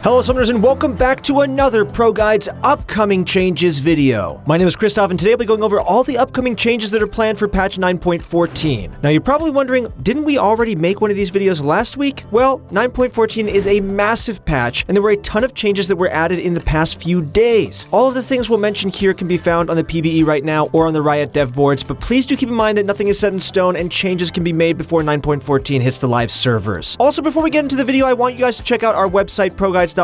Hello Summoners and welcome back to another ProGuides upcoming changes video. My name is Christoph and today I'll be going over all the upcoming changes that are planned for patch 9.14. Now you're probably wondering, didn't we already make one of these videos last week? Well, 9.14 is a massive patch and there were a ton of changes that were added in the past few days. All of the things we'll mention here can be found on the PBE right now or on the Riot dev boards, but please do keep in mind that nothing is set in stone and changes can be made before 9.14 hits the live servers. Also, before we get into the video, I want you guys to check out our website, ProGuides.com,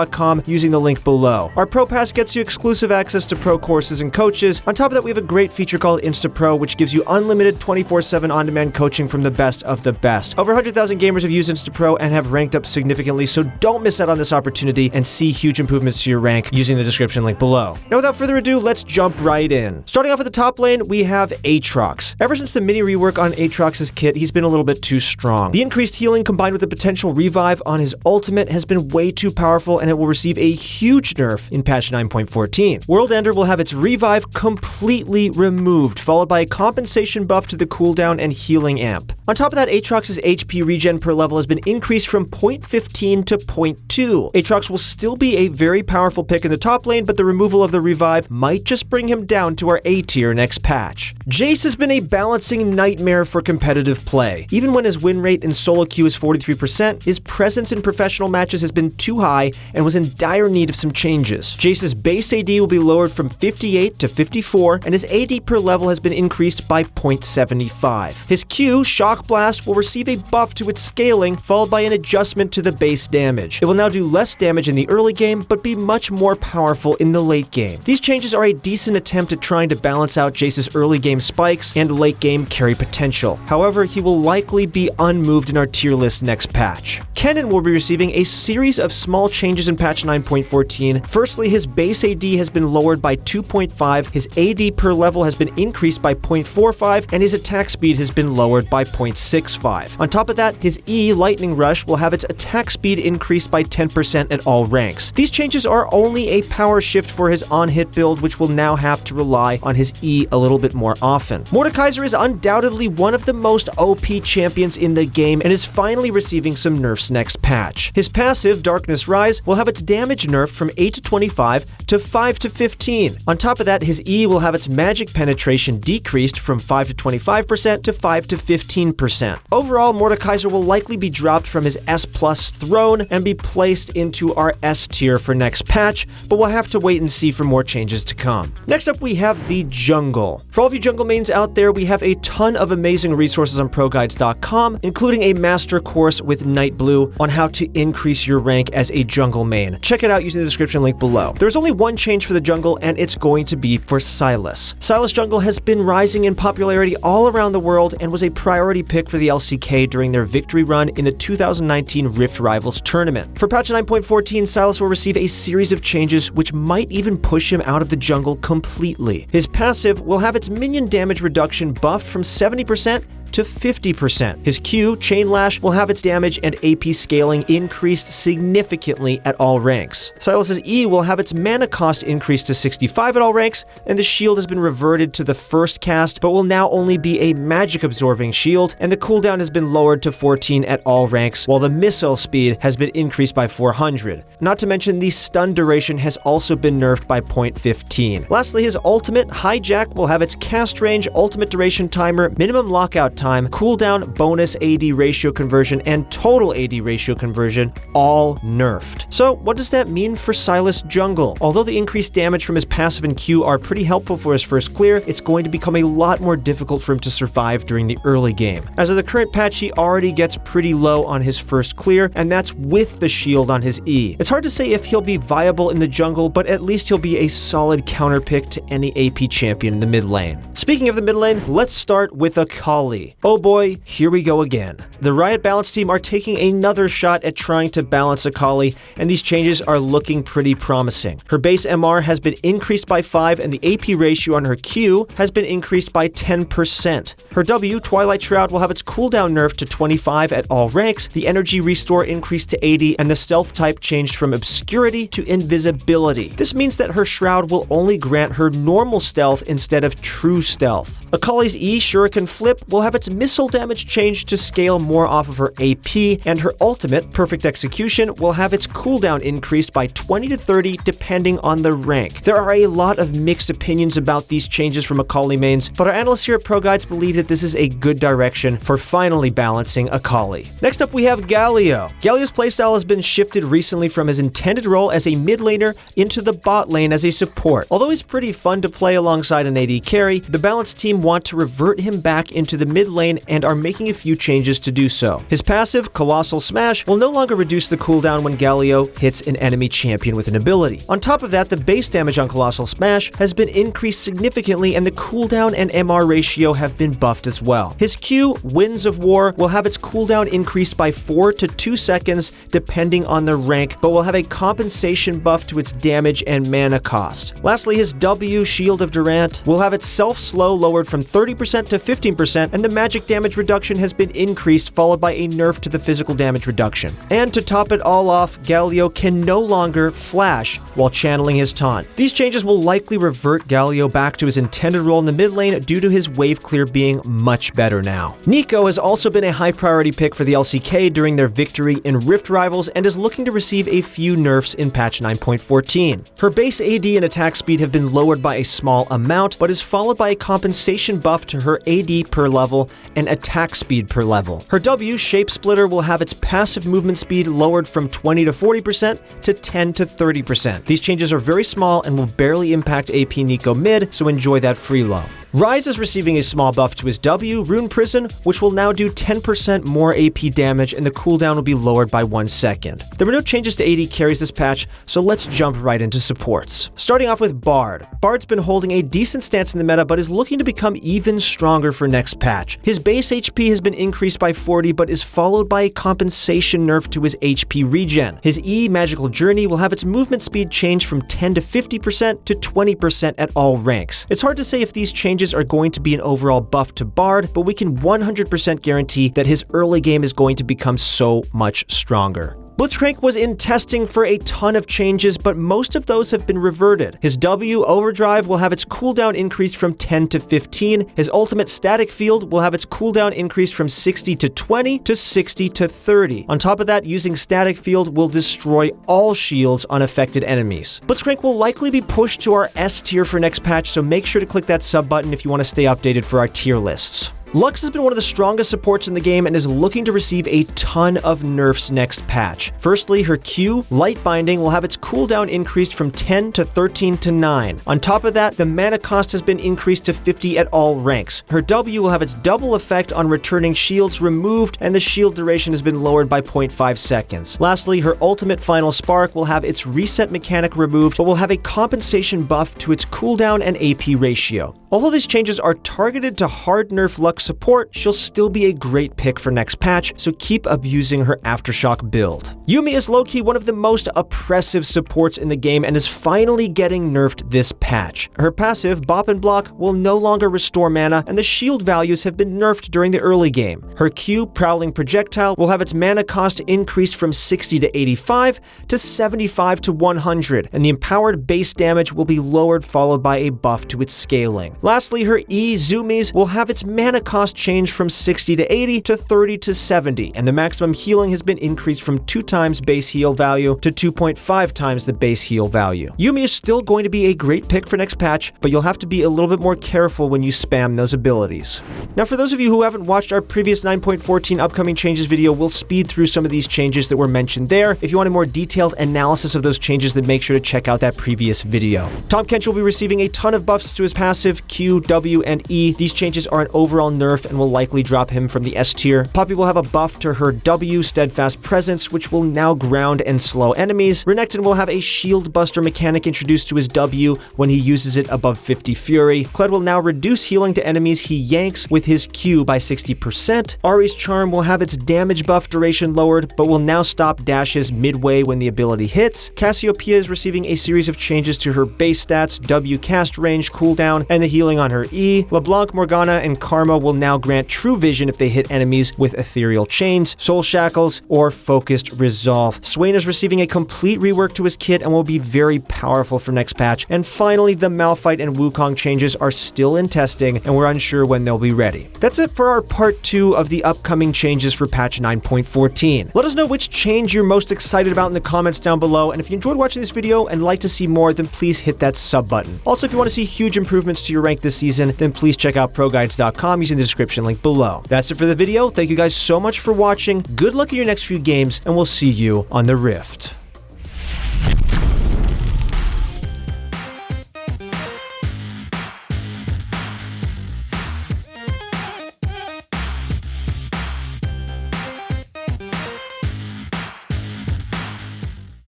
using the link below. Our Pro Pass gets you exclusive access to pro courses and coaches. On top of that, we have a great feature called Insta Pro, which gives you unlimited 24/7 on-demand coaching from the best of the best. Over 100,000 gamers have used Insta Pro and have ranked up significantly, so don't miss out on this opportunity and see huge improvements to your rank using the description link below. Now, without further ado, let's jump right in. Starting off at the top lane, we have Aatrox. Ever since the mini rework on Aatrox's kit, he's been a little bit too strong. The increased healing combined with the potential revive on his ultimate has been way too powerful, and it will receive a huge nerf in patch 9.14. World Ender will have its revive completely removed, followed by a compensation buff to the cooldown and healing amp. On top of that, Aatrox's HP regen per level has been increased from 0.15 to 0.2. Aatrox will still be a very powerful pick in the top lane, but the removal of the revive might just bring him down to our A tier next patch. Jace has been a balancing nightmare for competitive play. Even when his win rate in solo queue is 43%, his presence in professional matches has been too high and was in dire need of some changes. Jace's base AD will be lowered from 58 to 54, and his AD per level has been increased by 0.75. His Q, Shock Blast, will receive a buff to its scaling, followed by an adjustment to the base damage. It will now do less damage in the early game, but be much more powerful in the late game. These changes are a decent attempt at trying to balance out Jace's early game spikes and late game carry potential. However, he will likely be unmoved in our tier list next patch. Kennen will be receiving a series of small changes in patch 9.14. Firstly, his base AD has been lowered by 2.5, his AD per level has been increased by 0.45, and his attack speed has been lowered by 0.65. On top of that, his E, Lightning Rush, will have its attack speed increased by 10% at all ranks. These changes are only a power shift for his on-hit build, which will now have to rely on his E a little bit more often. Mordekaiser is undoubtedly one of the most OP champions in the game and is finally receiving some nerfs next patch. His passive, Darkness Rise, will have its damage nerfed from 8 to 25 to 5 to 15. On top of that, his E will have its magic penetration decreased from 5 to 25% to 5 to 15%. Overall, Mordekaiser will likely be dropped from his S+ throne and be placed into our S tier for next patch, but we'll have to wait and see for more changes to come. Next up, we have the jungle. For all of you jungle mains out there, we have a ton of amazing resources on ProGuides.com, including a master course with Nightblue on how to increase your rank as a jungle main. Check it out using the description link below. There's only one change for the jungle, and it's going to be for Sylas. Sylas jungle has been rising in popularity all around the world and was a priority pick for the LCK during their victory run in the 2019 Rift Rivals tournament. For patch 9.14, Sylas will receive a series of changes which might even push him out of the jungle completely. His passive will have its minion damage reduction buffed from 70% to 50%. His Q, Chain Lash, will have its damage and AP scaling increased significantly at all ranks. Sylas's E will have its mana cost increased to 65 at all ranks, and the shield has been reverted to the first cast, but will now only be a magic absorbing shield, and the cooldown has been lowered to 14 at all ranks, while the missile speed has been increased by 400. Not to mention the stun duration has also been nerfed by 0.15. Lastly, his ultimate, Hijack, will have its cast range, ultimate duration timer, minimum lockout time, cooldown, bonus AD ratio conversion, and total AD ratio conversion all nerfed. So what does that mean for Sylas jungle? Although the increased damage from his passive and Q are pretty helpful for his first clear, it's going to become a lot more difficult for him to survive during the early game. As of the current patch, he already gets pretty low on his first clear, and that's with the shield on his E. It's hard to say if he'll be viable in the jungle, but at least he'll be a solid counter pick to any AP champion in the mid lane. Speaking of the mid lane, let's start with Akali. Oh boy, here we go again. The Riot Balance team are taking another shot at trying to balance Akali, and these changes are looking pretty promising. Her base MR has been increased by 5, and the AP ratio on her Q has been increased by 10%. Her W, Twilight Shroud, will have its cooldown nerfed to 25 at all ranks, the energy restore increased to 80, and the stealth type changed from obscurity to invisibility. This means that her shroud will only grant her normal stealth instead of true stealth. Akali's E, Shuriken Flip, will have its its missile damage changed to scale more off of her AP, and her ultimate, Perfect Execution, will have its cooldown increased by 20 to 30 depending on the rank. There are a lot of mixed opinions about these changes from Akali mains, but our analysts here at ProGuides believe that this is a good direction for finally balancing Akali. Next up we have Galio. Galio's playstyle has been shifted recently from his intended role as a mid laner into the bot lane as a support. Although he's pretty fun to play alongside an AD carry, the balanced team want to revert him back into the mid lane and are making a few changes to do so. His passive, Colossal Smash, will no longer reduce the cooldown when Galio hits an enemy champion with an ability. On top of that, the base damage on Colossal Smash has been increased significantly and the cooldown and MR ratio have been buffed as well. His Q, Winds of War, will have its cooldown increased by 4 to 2 seconds depending on the rank, but will have a compensation buff to its damage and mana cost. Lastly, his W, Shield of Durant, will have its self-slow lowered from 30% to 15%, and the magic damage reduction has been increased, followed by a nerf to the physical damage reduction. And to top it all off, Galio can no longer flash while channeling his taunt. These changes will likely revert Galio back to his intended role in the mid lane due to his wave clear being much better now. Nico has also been a high priority pick for the LCK during their victory in Rift Rivals and is looking to receive a few nerfs in patch 9.14. Her base AD and attack speed have been lowered by a small amount, but is followed by a compensation buff to her AD per level and attack speed per level. Her W, Shape Splitter, will have its passive movement speed lowered from 20 to 40% to 10 to 30%. These changes are very small and will barely impact AP Nico mid, so enjoy that free low. Ryze is receiving a small buff to his W, Rune Prison, which will now do 10% more AP damage and the cooldown will be lowered by 1 second. There were no changes to AD carries this patch, so let's jump right into supports. Starting off with Bard. Bard's been holding a decent stance in the meta, but is looking to become even stronger for next patch. His base HP has been increased by 40, but is followed by a compensation nerf to his HP regen. His E, Magical Journey, will have its movement speed change from 10 to 50% to 20% at all ranks. It's hard to say if these changes are going to be an overall buff to Bard, but we can 100% guarantee that his early game is going to become so much stronger. Blitzcrank was in testing for a ton of changes, but most of those have been reverted. His W, Overdrive, will have its cooldown increased from 10 to 15. His ultimate, Static Field, will have its cooldown increased from 60 to 20 to 60 to 30. On top of that, using Static Field will destroy all shields on affected enemies. Blitzcrank will likely be pushed to our S tier for next patch, so make sure to click that sub button if you want to stay updated for our tier lists. Lux has been one of the strongest supports in the game and is looking to receive a ton of nerfs next patch. Firstly, her Q, Light Binding, will have its cooldown increased from 10 to 13 to 9. On top of that, the mana cost has been increased to 50 at all ranks. Her W will have its double effect on returning shields removed, and the shield duration has been lowered by 0.5 seconds. Lastly, her ultimate Final Spark will have its reset mechanic removed, but will have a compensation buff to its cooldown and AP ratio. Although these changes are targeted to hard nerf Lux support, she'll still be a great pick for next patch, so keep abusing her Aftershock build. Yuumi is low-key one of the most oppressive supports in the game and is finally getting nerfed this patch. Her passive, Bop and Block, will no longer restore mana, and the shield values have been nerfed during the early game. Her Q, Prowling Projectile, will have its mana cost increased from 60 to 85 to 75 to 100, and the empowered base damage will be lowered, followed by a buff to its scaling. Lastly, her E, Zoomies, will have its mana cost changed from 60 to 80 to 30 to 70, and the maximum healing has been increased from 2 times base heal value to 2.5 times the base heal value. Yuumi is still going to be a great pick for next patch, but you'll have to be a little bit more careful when you spam those abilities. Now, for those of you who haven't watched our previous 9.14 upcoming changes video, we'll speed through some of these changes that were mentioned there. If you want a more detailed analysis of those changes, then make sure to check out that previous video. Tahm Kench will be receiving a ton of buffs to his passive, Q, W, and E. These changes are an overall nerf and will likely drop him from the S tier. Poppy will have a buff to her W, Steadfast Presence, which will now ground and slow enemies. Renekton will have a shield buster mechanic introduced to his W when he uses it above 50 Fury. Kled will now reduce healing to enemies he yanks with his Q by 60%. Ahri's Charm will have its damage buff duration lowered, but will now stop dashes midway when the ability hits. Cassiopeia is receiving a series of changes to her base stats, W cast range, cooldown, and the healing on her E. LeBlanc, Morgana, and Karma will now grant true vision if they hit enemies with ethereal chains, soul shackles, or focused resistance. Resolve. Swain is receiving a complete rework to his kit and will be very powerful for next patch. And finally, the Malphite and Wukong changes are still in testing, and we're unsure when they'll be ready. That's it for our part 2 of the upcoming changes for patch 9.14. Let us know which change you're most excited about in the comments down below, and if you enjoyed watching this video and like to see more, then please hit that sub button. Also, if you want to see huge improvements to your rank this season, then please check out ProGuides.com using the description link below. That's it for the video. Thank you guys so much for watching. Good luck in your next few games, and we'll see you on the Rift.